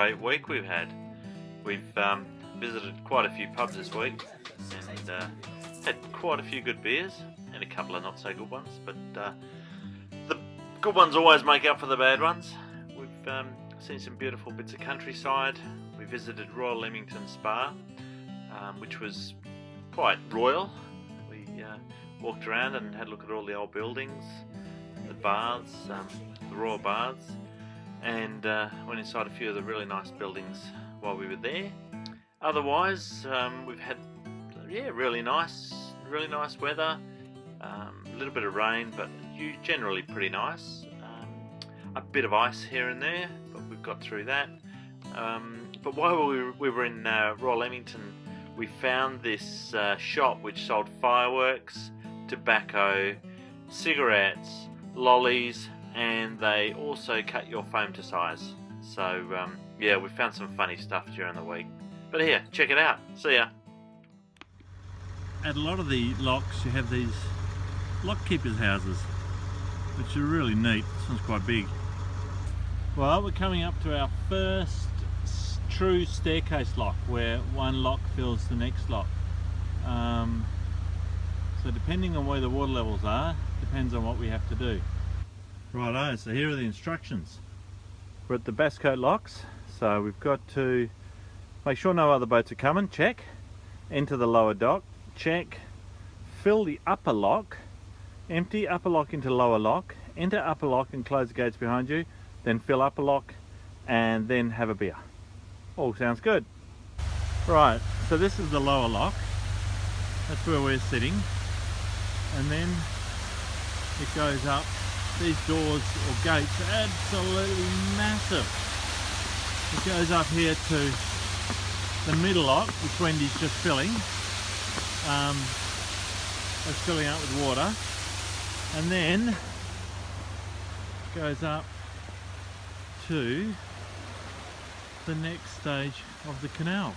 great week we've had. We've visited quite a few pubs this week and had quite a few good beers and a couple of not so good ones, but the good ones always make up for the bad ones. We've seen some beautiful bits of countryside. We visited Royal Leamington Spa, which was quite royal. We walked around and had a look at all the old buildings, the baths, the royal baths, and went inside a few of the really nice buildings while we were there. Otherwise, we've had really nice weather, a little bit of rain, but generally pretty nice. A bit of ice here and there, but we've got through that. But while we were in Royal Leamington, we found this shop which sold fireworks, tobacco, cigarettes, lollies, and they also cut your foam to size. So we found some funny stuff during the week. But here, check it out. See ya. At a lot of the locks you have these lock keepers houses, which are really neat. This one's quite big. Well, we're coming up to our first true staircase lock where one lock fills the next lock. So depending on where the water levels are, depends on what we have to do. Righto, so here are the instructions. We're at the Bass Coat locks, so we've got to make sure no other boats are coming, check. Enter the lower dock, check. Fill the upper lock, empty upper lock into lower lock, enter upper lock and close the gates behind you, then fill upper lock and then have a beer. All sounds good. Right, so this is the lower lock. That's where we're sitting. And then it goes up. These doors or gates are absolutely massive. It goes up here to the middle lock, which Wendy's just filling. It's filling up with water. And then it goes up to the next stage of the canal,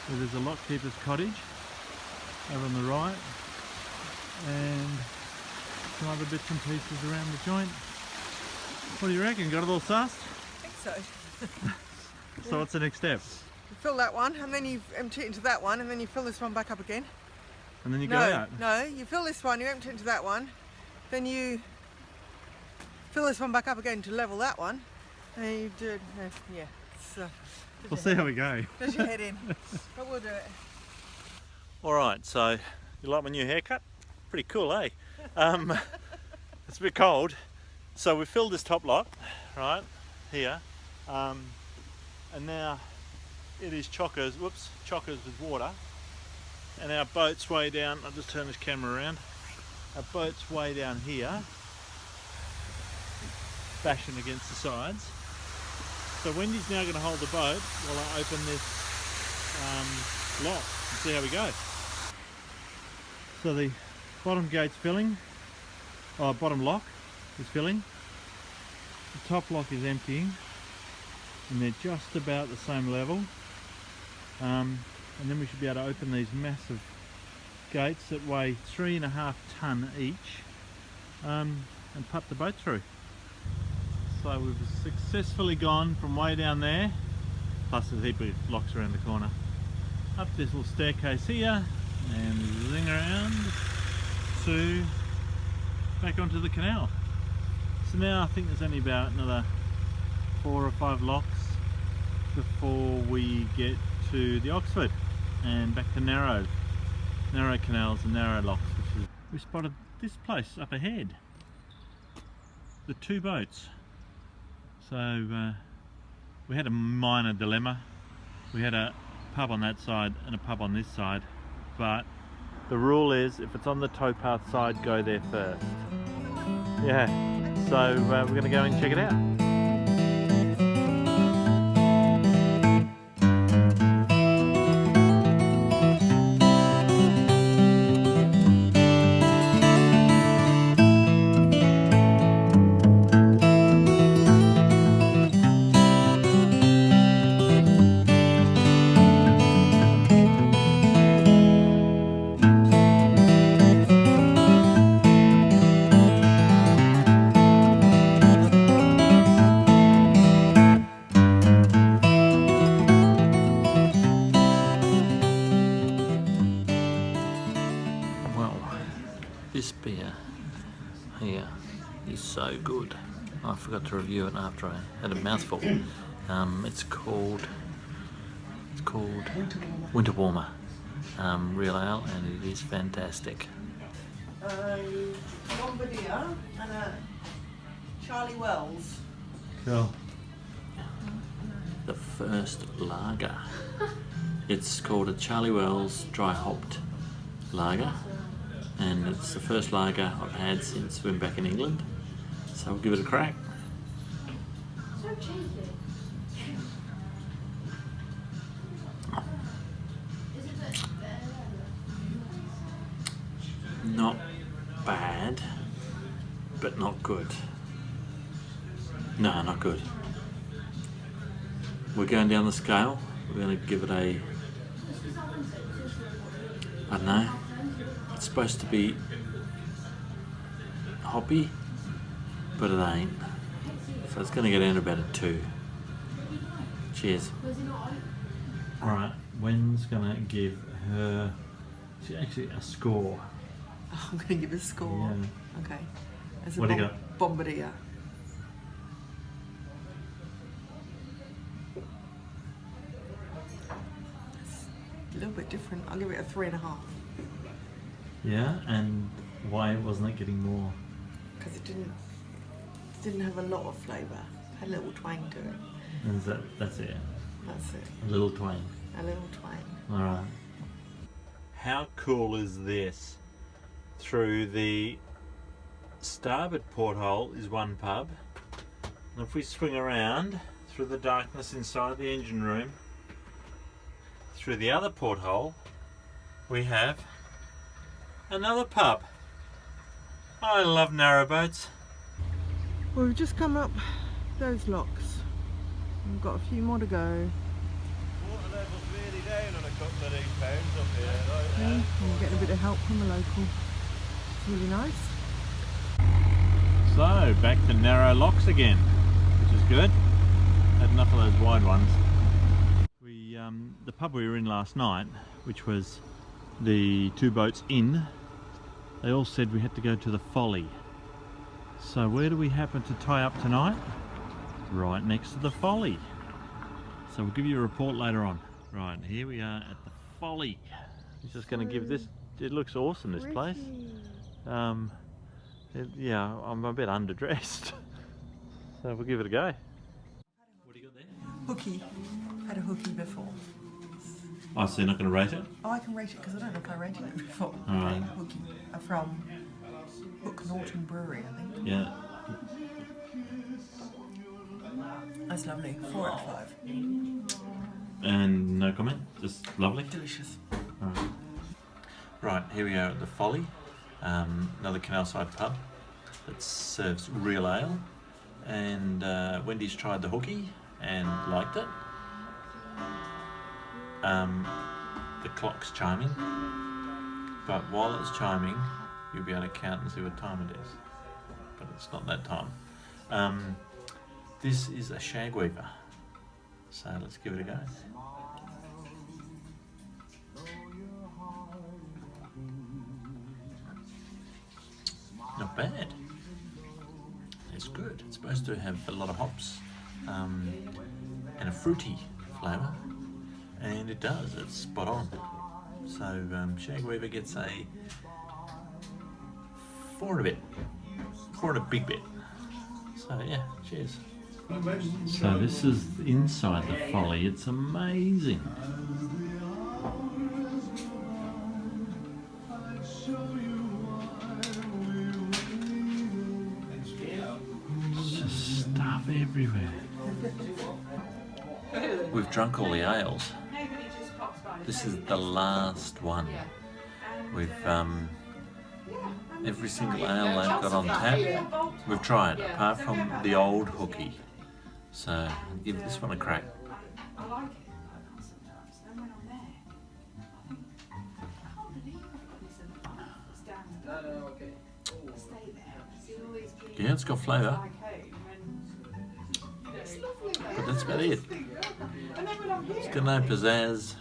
where there's a lock keeper's cottage over on the right and some other bits and pieces around the joint. What do you reckon? Got it all sussed? I think so. So what's the next step? You fill that one and then you empty it into that one and then you fill this one back up again. And then you go out? No, you fill this one, you empty it into that one, then you fill this one back up again to level that one, and you do it, We'll see how we go. Does your head in, but we'll do it. Alright, so you like my new haircut? Pretty cool, eh? It's a bit cold. So we filled this top lock, right, here, and now it is chockers with water, and our boat's way down. I'll just turn this camera around. Our boat's way down here, bashing against the sides. So Wendy's now going to hold the boat while I open this lock and see how we go. So the bottom gate's filling, bottom lock is filling, the top lock is emptying, and they're just about the same level. And then we should be able to open these massive gates that weigh 3.5 tonne each and putt the boat through. So we've successfully gone from way down there, plus there's a heap of locks around the corner, up this little staircase here and zing around to back onto the canal. So now I think there's only about another 4 or 5 locks before we get to the Oxford and back to narrow canals and narrow locks, which is, we spotted this place up ahead, the 2 boats. So we had a minor dilemma. We had a pub on that side and a pub on this side, but the rule is if it's on the towpath side, go there first. Yeah, so we're going to go and check it out. here is so good. I forgot to review it after I had a mouthful. It's called Winter Warmer real ale, and it is fantastic. A Bombardier and a Charlie Wells. Cool. The first lager. It's called a Charlie Wells dry hopped lager, and it's the first lager I've had since we've been back in England, so we'll give it a crack. So cheeky. Not bad, but not good. No, not good. We're going down the scale. We're going to give it a, I don't know, it's supposed to be hoppy, but it ain't. So it's going to go down to about a 2. Cheers. Alright, Wen's going to give her actually a score. Oh, I'm going to give a score. Yeah. Okay. As a What do you got? Bombardier. A little bit different. I'll give it a 3.5. Yeah, and why wasn't it getting more? Because it didn't have a lot of flavour. Had a little twang to it. And that's it? That's it. A little twang. A little twang. Alright. How cool is this? Through the starboard porthole is one pub, and if we swing around through the darkness inside the engine room, through the other porthole we have another pub. I love narrowboats. Well, we've just come up those locks. We've got a few more to go. Water level's really down on a couple of these pounds up here, right? Yeah, and we're getting a bit of help from the local. It's really nice. So back to narrow locks again, which is good. Had enough of those wide ones. The pub we were in last night, which was the 2 Boats Inn, they all said we had to go to the Folly. So where do we happen to tie up tonight? Right next to the Folly. So we'll give you a report later on. Right, here we are at the Folly. I'm just going to give this, it looks awesome, this place. Yeah, I'm a bit underdressed. So we'll give it a go. What do you got there? Hooky. Had a hooky before. Oh, so you're not going to rate it? Oh, I can rate it because I don't know if I rated it before. Alright. Hooky. From Hook Norton Brewery, I think. Yeah. That's lovely. 4 out of 5. And no comment? Just lovely? Delicious. Alright. Right, here we are at the Folly. Another canal-side pub that serves real ale. And Wendy's tried the hooky and liked it. The clock's chiming, but while it's chiming you'll be able to count and see what time it is, but it's not that time. This is a shag weaver, so let's give it a go. Not bad. It's good. It's supposed to have a lot of hops and a fruity flavour, and it does. It's spot on. So shag weaver gets a 4 and a bit. 4 and a big bit. So yeah, cheers. So this is inside the Folly. It's amazing. It's just stuff everywhere. We've drunk all the ales. This is the last one. We've every single ale they've got on tap, we've tried, apart from the old hooky. So I'll give this one a crack. Yeah, it's got flavour, but that's about it. It's got no pizzazz,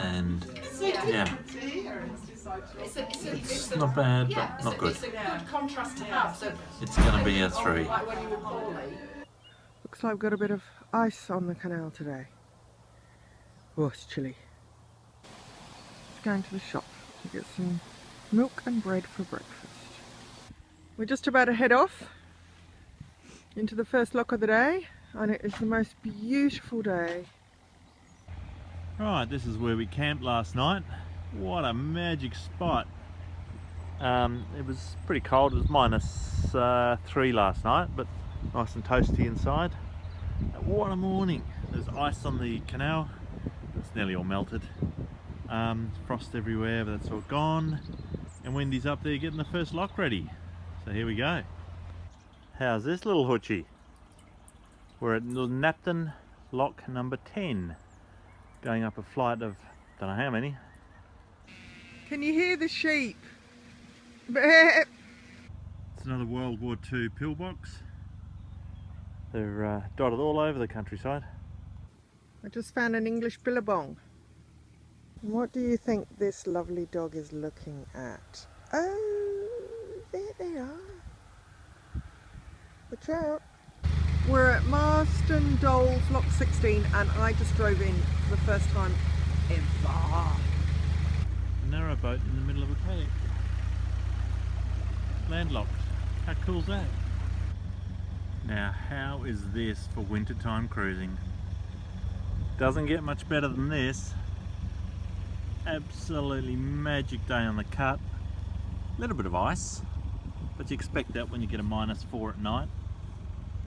and yeah, It's not bad, but not good. It's a good contrast to have. So It's going to be a 3. like when you were Folly. Looks like I've got a bit of ice on the canal today. Oh, it's chilly. Just going to the shop to get some milk and bread for breakfast. We're just about to head off into the first lock of the day, and it is the most beautiful day. Right, this is where we camped last night. What a magic spot. It was pretty cold. It was -3 last night, but nice and toasty inside. What a morning. There's ice on the canal. It's nearly all melted. Frost everywhere, but that's all gone. And Wendy's up there getting the first lock ready. So here we go. How's this little hoochie? We're at Napton lock number 10. Going up a flight of, don't know how many. Can you hear the sheep? It's It's another World War II pillbox. They're dotted all over the countryside. I just found an English billabong. What do you think this lovely dog is looking at? Oh, there they are. Watch out. We're at Marston Doles Lock 16, and I just drove in for the first time ever. Narrowboat in the middle of a paddock. Landlocked. How cool's that? Now, how is this for wintertime cruising? Doesn't get much better than this. Absolutely magic day on the cut. A little bit of ice, but you expect that when you get a -4 at night.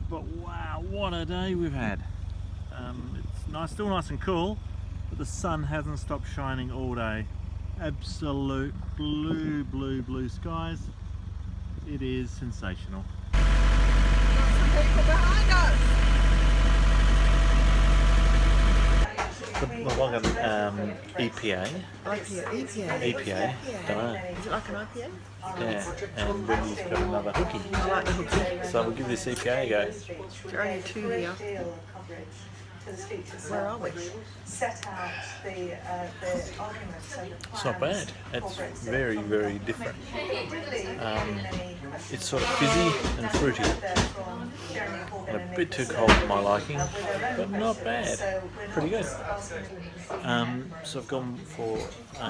But wow, what a day we've had. It's nice, still nice and cool, but the sun hasn't stopped shining all day. Absolute blue skies. It is sensational. Lots of people behind us. Welcome, EPA. EPA, don't know. Is it like an IPA? Yeah, and Wendy's got another hooky. I like the hooky. So we'll give this EPA a go. There are only 2 here. Where are we? Set out the arguments and the It's not bad. It's very, very different. It's sort of fizzy and fruity. And a bit too cold for my liking, but not bad. Pretty good. So I've gone for a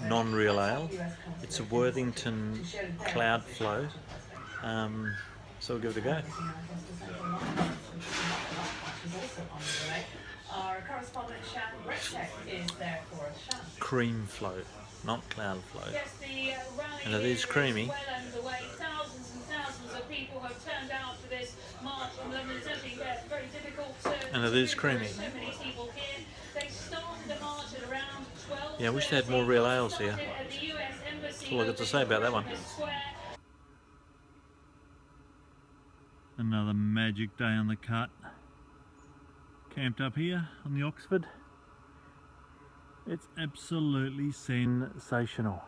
non-real ale. It's a Worthington Cloud Flow. So we'll give it a go. Our correspondent Shan Brechek is there for us. Shan. Cream flow, not cloud flow. Yes, the rally And it is creamy. is well underway. Thousands and thousands of people have turned out for this march from London. It's actually very difficult to And it is creamy. So many people here. They started the march at around 12. Yeah, I wish they had more real ales here. At the US Embassy. That's all I got to say about that one. Another magic day on the cut. Camped up here on the Oxford. It's absolutely sensational.